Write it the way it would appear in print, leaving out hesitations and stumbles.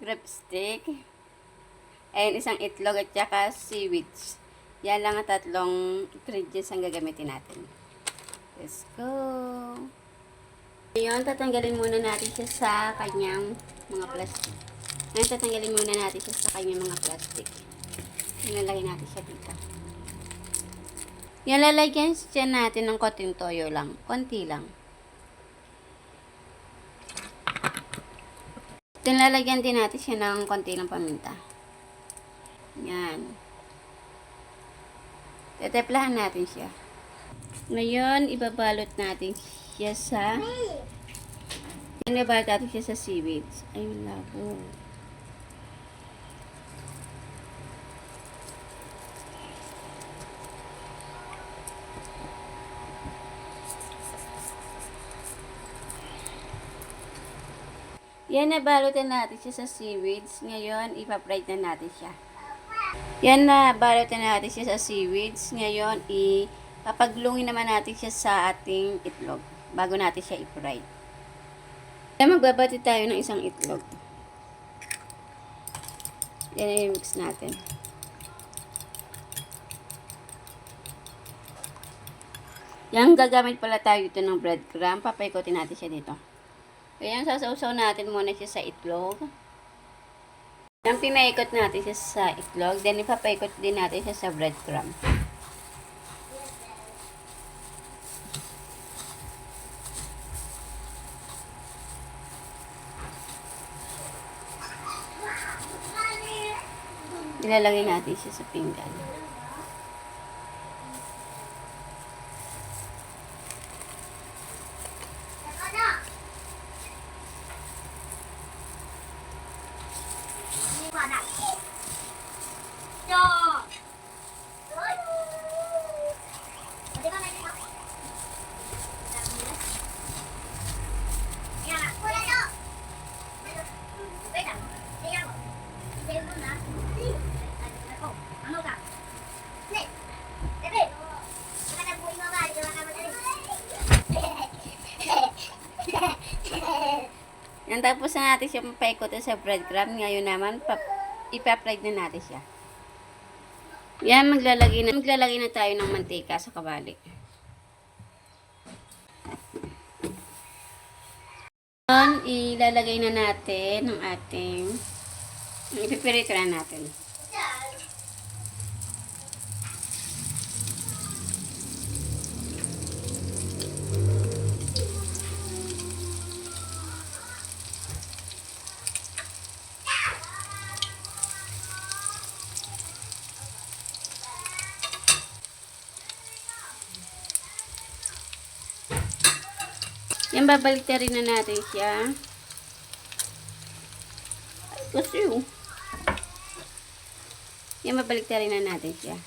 prep stick. Ayan, isang itlog at saka seaweeds. Yan lang ang tatlong ingredients ang gagamitin natin. Let's go! Ngayon, tatanggalin muna natin siya sa kanyang mga plastic. Ngayon, tatanggalin muna natin siya sa kanyang mga plastic. Ilalagay natin siya dito. Yan, lalagyan siya natin ng konting toyo lang. Konti lang. Lalagyan din natin siya ng konti ng paminta. Yan. Teteplahan natin siya. Ngayon, ibabalot natin siya sa ibabalot natin siya sa seaweeds. Ayun labo. Yan, nabalutan natin siya sa seaweeds. Ngayon, ipa-fry na natin siya. Yan, nabalutan natin siya sa seaweeds. Ngayon, ipapaglungin naman natin siya sa ating itlog bago natin siya i-fry. Yan, magbabati tayo ng isang itlog. Yan, i-mix natin. Yan, gagamit pala tayo ito ng breadcrumb. Papaikotin natin siya dito. Ayan, sasawsaw natin muna siya sa itlog. Ayan, pinaikot natin siya sa itlog. Then, ipapaikot din natin siya sa breadcrumb. Ilalagay natin siya sa pinggan. Yan, tapos na natin siya paikot sa breadcrumb. Ngayon naman, ipa-fry na natin siya. Yan, maglalagay na tayo ng mantika sa kawali. Yan, ilalagay na natin ng ating, ipipirito na natin. Yan, babaliktarin na natin siya. Kasi yan, babaliktarin na natin siya.